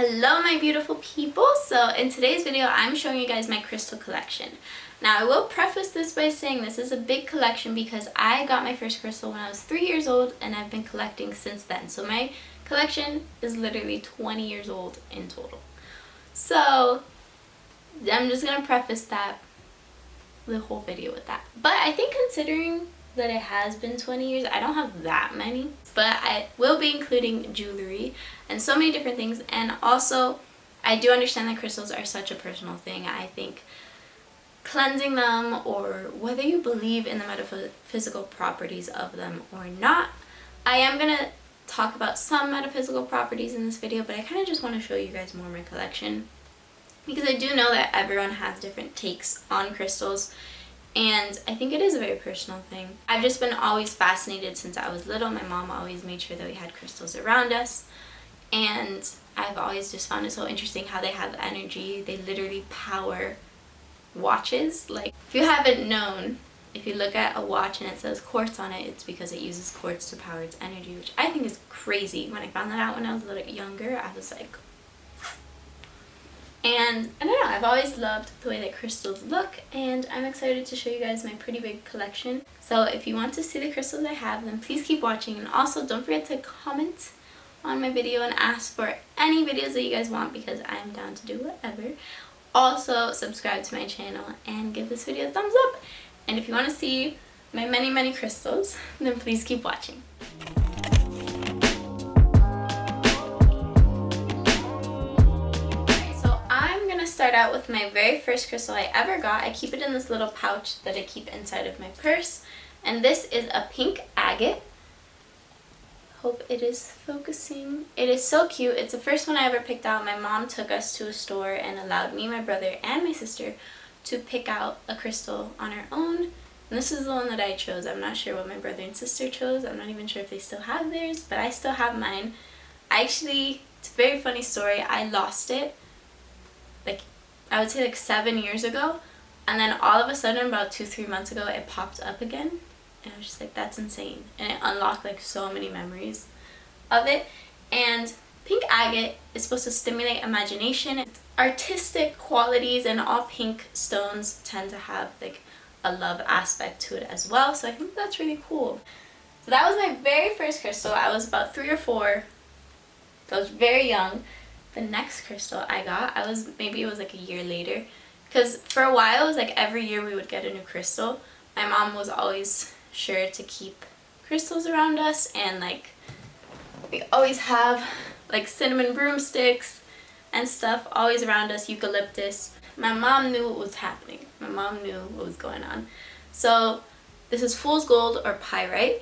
Hello my beautiful people. So in today's video I'm showing you guys my crystal collection. Now I will preface this by saying this is a big collection because I got my first crystal when I was 3 years old and I've been collecting since then. So my collection is literally 20 years old in total. So I'm just gonna preface the whole video with that. But I think considering that it has been 20 years, I don't have that many, but I will be including jewelry and so many different things. And also I do understand that crystals are such a personal thing. I think cleansing them, or whether you believe in the metaphysical properties of them or not, I am gonna talk about some metaphysical properties in this video, but I kind of just want to show you guys more of my collection because I do know that everyone has different takes on crystals. And I think it is a very personal thing. I've just been always fascinated since I was little. My mom always made sure that we had crystals around us. And I've always just found it so interesting how they have energy. They literally power watches. Like, if you haven't known, if you look at a watch and it says quartz on it, it's because it uses quartz to power its energy, which I think is crazy. When I found that out when I was a little younger, I was like... And I don't know, I've always loved the way that crystals look, and I'm excited to show you guys my pretty big collection. So if you want to see the crystals I have, then please keep watching, and also don't forget to comment on my video and ask for any videos that you guys want because I'm down to do whatever. Also subscribe to my channel and give this video a thumbs up. And if you want to see my many crystals, then please keep watching. Start out with my very first crystal I ever got. I keep it in this little pouch that I keep inside of my purse, and this is a pink agate. Hope it is focusing. It is so cute. It's the first one I ever picked out. My mom took us to a store and allowed me, my brother, and my sister to pick out a crystal on our own, and this is the one that I chose. I'm not sure what my brother and sister chose. I'm not even sure if they still have theirs, but I still have mine. It's a very funny story. I lost it I would say like 7 years ago, and then all of a sudden about 2-3 months ago it popped up again, and I was just like, that's insane, and it unlocked like so many memories of it. And pink agate is supposed to stimulate imagination, artistic qualities, and all pink stones tend to have like a love aspect to it as well, so I think that's really cool. So that was my very first crystal. I was about 3 or 4, so I was very young. The next crystal I got, maybe it was like a year later, because for a while it was like every year we would get a new crystal. My mom was always sure to keep crystals around us, and like we always have like cinnamon broomsticks and stuff always around us, eucalyptus. My mom knew what was happening. My mom knew what was going on. So this is fool's gold or pyrite,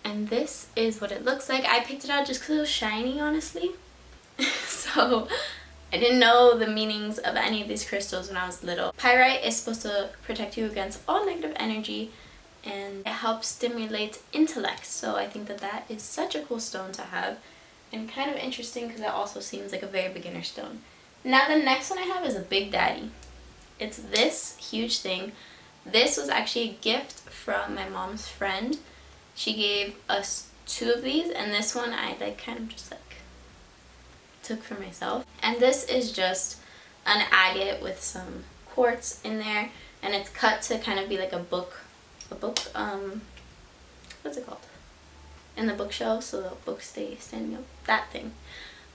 and this is what it looks like. I picked it out just because it was shiny, honestly. So I didn't know the meanings of any of these crystals when I was little. Pyrite is supposed to protect you against all negative energy, and it helps stimulate intellect. So I think that that is such a cool stone to have, and kind of interesting because it also seems like a very beginner stone. Now the next one I have is a Big Daddy. It's this huge thing. This was actually a gift from my mom's friend. She gave us 2 of these, and this one I kind of just took for myself. And this is just an agate with some quartz in there, and it's cut to kind of be like a book, what's it called? In the bookshelf, so the books stay standing up, that thing.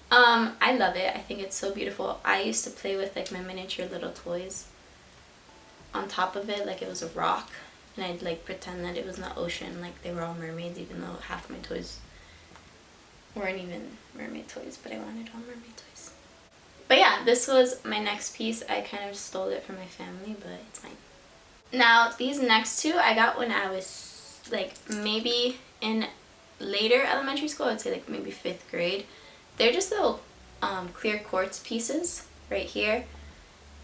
I love it. I think it's so beautiful. I used to play with like my miniature little toys on top of it, like it was a rock, and I'd like pretend that it was in the ocean, like they were all mermaids, even though half of my toys weren't even mermaid toys, but I wanted all mermaid toys. But yeah, this was my next piece. I kind of stole it from my family, but it's mine. Now these next 2 I got when I was like maybe in later elementary school. I would say like maybe 5th grade. They're just little clear quartz pieces right here,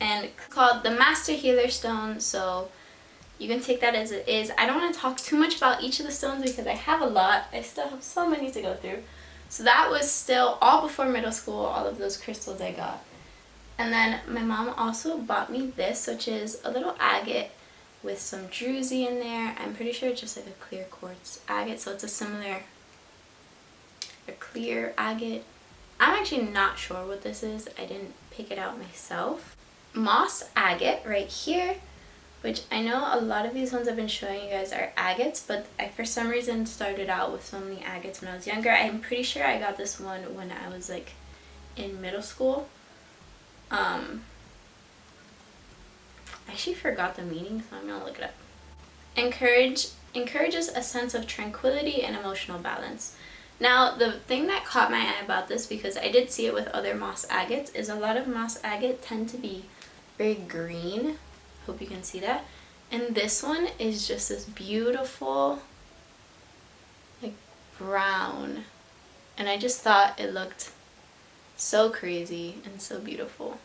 and called the Master Healer Stone, so you can take that as it is. I don't want to talk too much about each of the stones because I have a lot. I still have so many to go through. So that was still all before middle school, all of those crystals I got. And then my mom also bought me this, which is a little agate with some druzy in there. I'm pretty sure it's just like a clear quartz agate, so it's a clear agate I'm actually not sure what this is. I didn't pick it out myself. Moss agate right here, which I know a lot of these ones I've been showing you guys are agates, but I for some reason started out with so many agates when I was younger. I'm pretty sure I got this one when I was like in middle school. I actually forgot the meaning, so I'm gonna look it up. Encourages a sense of tranquility and emotional balance. Now, the thing that caught my eye about this, because I did see it with other moss agates, is a lot of moss agate tend to be very green. Hope you can see that. And this one is just this beautiful, like, brown. And I just thought it looked so crazy and so beautiful.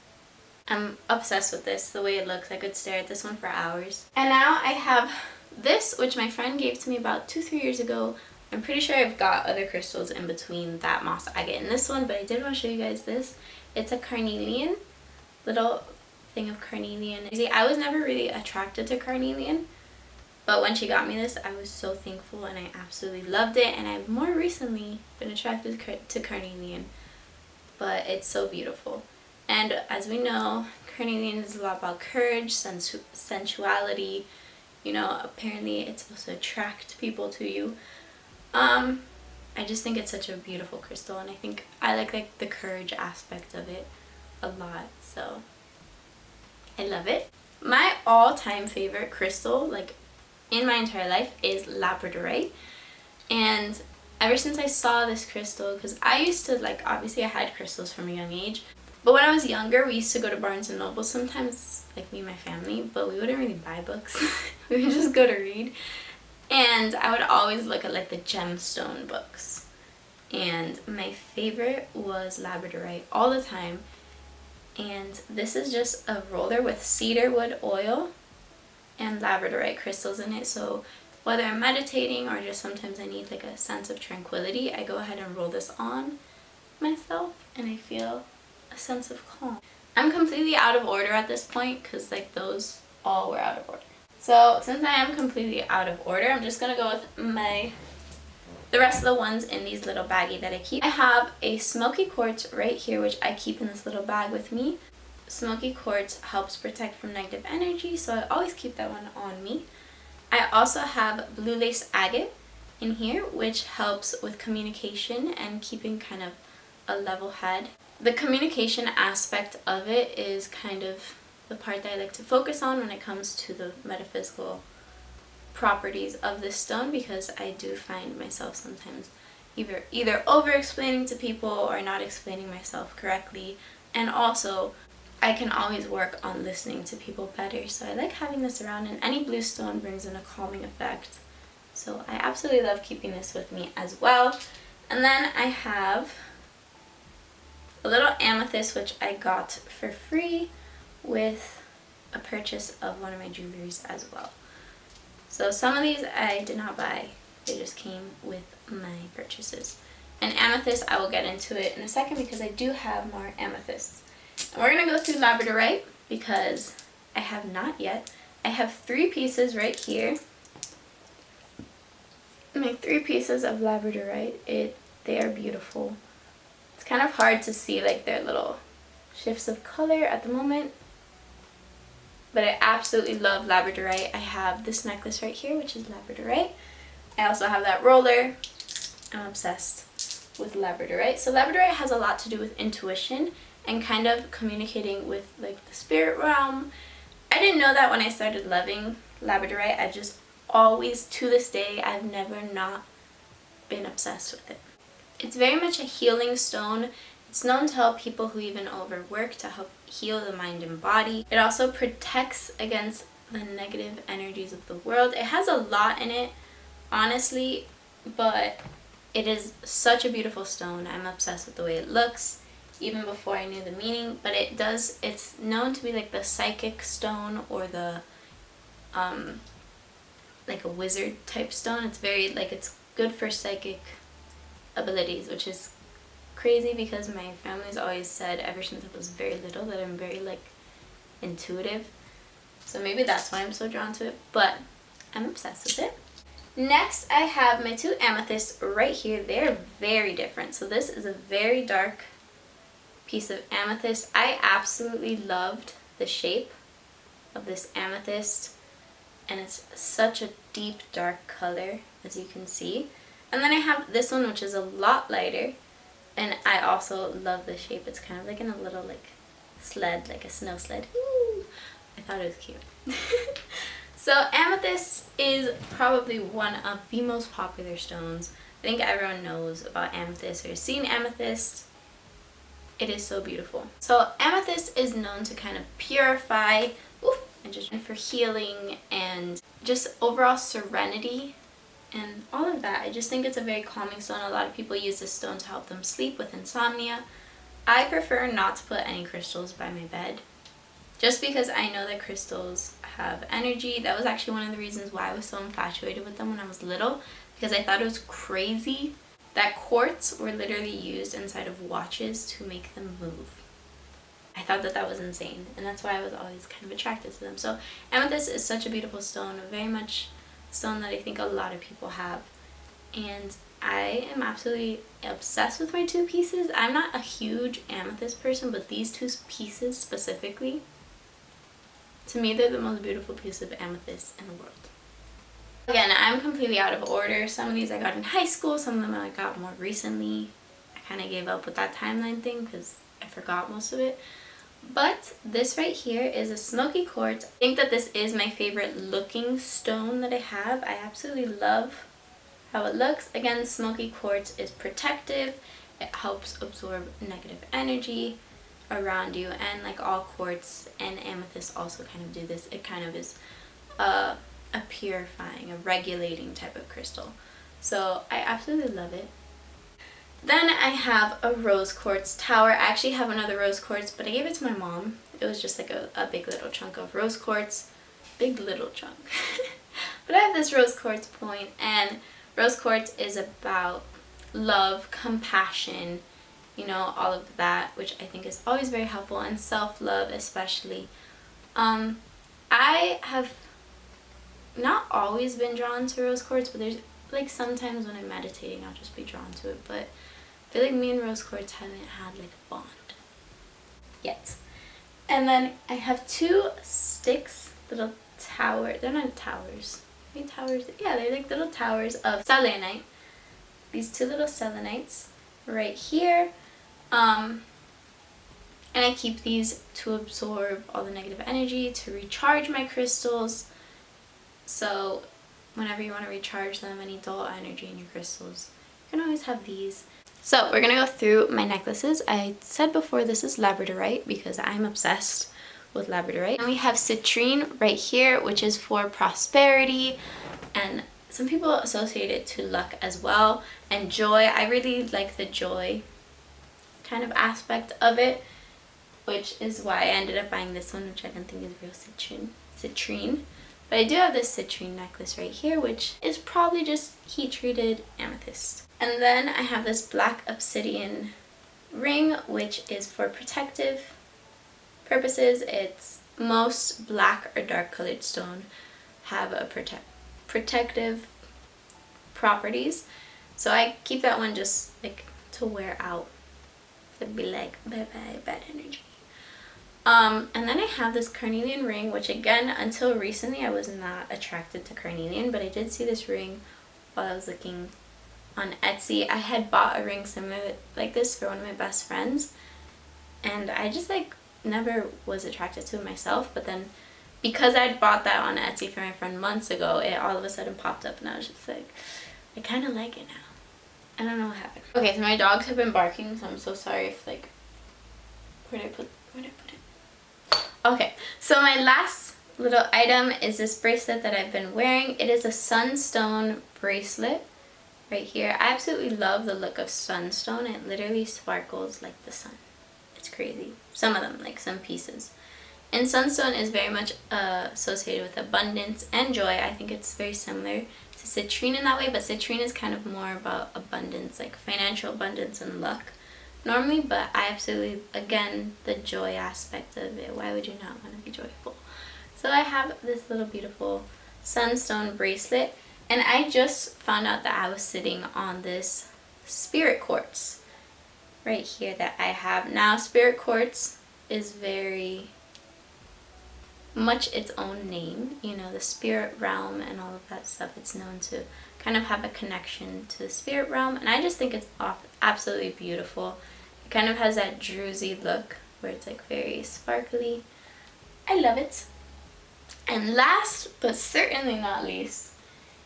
I'm obsessed with this, the way it looks. I could stare at this one for hours. And now I have this, which my friend gave to me about 2-3 years ago. I'm pretty sure I've got other crystals in between that moss agate and this one, but I did want to show you guys this. It's a carnelian, little thing of carnelian. You see, I was never really attracted to carnelian, but when she got me this, I was so thankful and I absolutely loved it, and I've more recently been attracted to carnelian, but it's so beautiful. And as we know, carnelian is a lot about courage, sensuality. You know, apparently it's supposed to attract people to you. I just think it's such a beautiful crystal, and I think I like the courage aspect of it a lot, so I love it. My all-time favorite crystal, like in my entire life, is Labradorite. And ever since I saw this crystal, because I used to, like, obviously I had crystals from a young age, but when I was younger we used to go to Barnes and Noble sometimes, like me and my family, but we wouldn't really buy books. We would just go to read. And I would always look at like the gemstone books. And my favorite was Labradorite all the time. And this is just a roller with cedarwood oil and Labradorite crystals in it. So whether I'm meditating or just sometimes I need like a sense of tranquility, I go ahead and roll this on myself and I feel a sense of calm. I'm completely out of order at this point because like those all were out of order. So since I am completely out of order, I'm just going to go with the rest of the ones in these little baggie that I keep. I have a Smoky Quartz right here, which I keep in this little bag with me. Smoky Quartz helps protect from negative energy, so I always keep that one on me. I also have Blue Lace Agate in here, which helps with communication and keeping kind of a level head. The communication aspect of it is kind of the part that I like to focus on when it comes to the metaphysical properties of this stone, because I do find myself sometimes either over explaining to people or not explaining myself correctly, and also I can always work on listening to people better, so I like having this around, and any blue stone brings in a calming effect, so I absolutely love keeping this with me as well. And then I have a little amethyst, which I got for free with a purchase of one of my jewelries as well. So some of these I did not buy, they just came with my purchases. And amethyst, I will get into it in a second because I do have more amethysts. And we're going to go through Labradorite because I have not yet. I have 3 pieces right here. My 3 pieces of Labradorite, they are beautiful. It's kind of hard to see like their little shifts of color at the moment, but I absolutely love Labradorite. I have this necklace right here, which is Labradorite. I also have that roller. I'm obsessed with Labradorite. So Labradorite has a lot to do with intuition and kind of communicating with like the spirit realm. I didn't know that when I started loving Labradorite. I just always, to this day, I've never not been obsessed with it. It's very much a healing stone. It's known to help people who even overwork, to help heal the mind and body. It also protects against the negative energies of the world. It has a lot in it, honestly, but it is such a beautiful stone. I'm obsessed with the way it looks, even before I knew the meaning. But it's known to be like the psychic stone, or the like a wizard type stone. It's very like, it's good for psychic abilities, which is crazy because my family's always said ever since I was very little that I'm very like intuitive, so maybe that's why I'm so drawn to it, but I'm obsessed with it. Next, I have my 2 amethysts right here. They're very different. So this is a very dark piece of amethyst. I absolutely loved the shape of this amethyst, and it's such a deep dark color, as you can see. And then I have this one, which is a lot lighter, and I also love the shape. It's kind of like in a little like sled, like a snow sled. Ooh, I thought it was cute. So amethyst is probably one of the most popular stones. I think everyone knows about amethyst or has seen amethyst. It is so beautiful. So amethyst is known to kind of purify, and just for healing and just overall serenity and all of that. I just think it's a very calming stone. A lot of people use this stone to help them sleep with insomnia. I prefer not to put any crystals by my bed, just because I know that crystals have energy. That was actually one of the reasons why I was so infatuated with them when I was little, because I thought it was crazy that quartz were literally used inside of watches to make them move. I thought that that was insane, and that's why I was always kind of attracted to them. So amethyst is such a beautiful stone, very much a stone that I think a lot of people have, and I am absolutely obsessed with my two pieces. I'm not a huge amethyst person, but these two pieces specifically, to me, they're the most beautiful piece of amethyst in the world. Again, I'm completely out of order. Some of these I got in high school, some of them I got more recently. I kind of gave up with that timeline thing because I forgot most of it. But this right here is a Smoky Quartz. I think that this is my favorite looking stone that I have. I absolutely love how it looks. Again, Smoky Quartz is protective. It helps absorb negative energy around you, and like all quartz and amethyst also kind of do this. It kind of is a purifying, a regulating type of crystal. So I absolutely love it. Then I have a rose quartz tower. I actually have another rose quartz, but I gave it to my mom. It was just like a big little chunk of rose quartz. Big little chunk. But I have this rose quartz point, and rose quartz is about love, compassion, you know, all of that, which I think is always very helpful, and self-love especially. I have not always been drawn to rose quartz, but there's like sometimes when I'm meditating I'll just be drawn to it, but I feel like me and rose quartz haven't had like a bond yet. And then I have two sticks, little tower, they're not towers, maybe towers, yeah, they're like little towers of selenite. These two little selenites right here, and I keep these to absorb all the negative energy, to recharge my crystals. So whenever you want to recharge them, any dull energy in your crystals, you can always have these. So we're gonna go through my necklaces. I said before this is Labradorite because I'm obsessed with Labradorite. And we have Citrine right here, which is for prosperity, and some people associate it to luck as well, and joy. I really like the joy kind of aspect of it, which is why I ended up buying this one, which I don't think is real citrine. But I do have this citrine necklace right here, which is probably just heat-treated amethyst. And then I have this black obsidian ring, which is for protective purposes. It's most black or dark colored stone have a protective properties, so I keep that one just like to wear out, to be like bye bye bad energy. And then I have this carnelian ring, which again, until recently I was not attracted to carnelian, but I did see this ring while I was looking on Etsy. I had bought a ring similar like this for one of my best friends, and I just like never was attracted to it myself, but then because I'd bought that on Etsy for my friend months ago, it all of a sudden popped up, and I was just like, I kind of like it now. I don't know what happened. Okay, so my dogs have been barking, so I'm so sorry if like, where did I put it? Okay, so my last little item is this bracelet that I've been wearing. It is a Sunstone Bracelet right here. I absolutely love the look of sunstone. It literally sparkles like the sun. It's crazy. Some of them, like some pieces. And sunstone is very much associated with abundance and joy. I think it's very similar to citrine in that way, but citrine is kind of more about abundance, like financial abundance and luck normally, but I absolutely, again, the joy aspect of it. Why would you not want to be joyful? So I have this little beautiful sunstone bracelet, and I just found out that I was sitting on this spirit quartz. right here that I have. Now, spirit quartz is very much its own name. You know, the spirit realm and all of that stuff. It's known to kind of have a connection to the spirit realm. And I just think it's absolutely beautiful. It kind of has that druzy look where it's like very sparkly. I love it. And last but certainly not least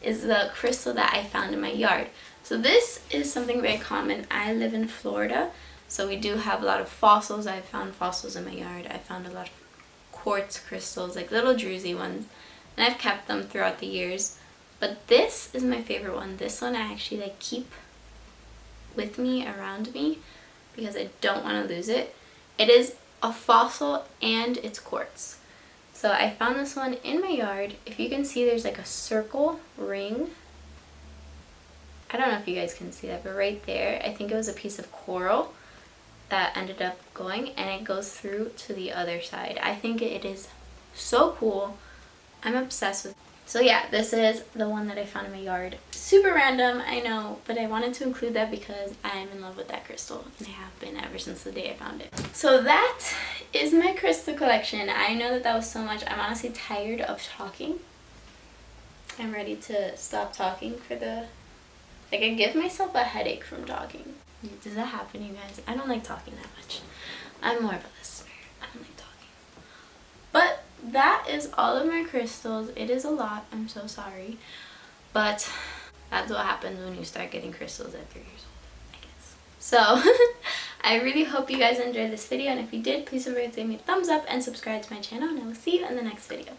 is the crystal that I found in my yard. So this is something very common. I live in Florida, so we do have a lot of fossils. I found fossils in my yard. I found a lot of quartz crystals, like little druzy ones, and I've kept them throughout the years. But this is my favorite one. This one I actually like keep with me, around me, because I don't want to lose it. It is a fossil and it's quartz. So I found this one in my yard. If you can see, there's like a circle ring. I don't know if you guys can see that, but right there, I think it was a piece of coral that ended up going, and it goes through to the other side. I think it is so cool. I'm obsessed with it. So yeah, this is the one that I found in my yard. Super random, I know, but I wanted to include that because I'm in love with that crystal, and I have been ever since the day I found it. So that is my crystal collection. I know that that was so much. I'm honestly tired of talking. I'm ready to stop talking for the... Like, I give myself a headache from talking. Does that happen, you guys? I don't like talking that much. I'm more of a listener. I don't like talking. But that is all of my crystals. It is a lot. I'm so sorry. But that's what happens when you start getting crystals at 3 years old, I guess. So, I really hope you guys enjoyed this video. And if you did, please don't forget to give me a thumbs up and subscribe to my channel. And I will see you in the next video.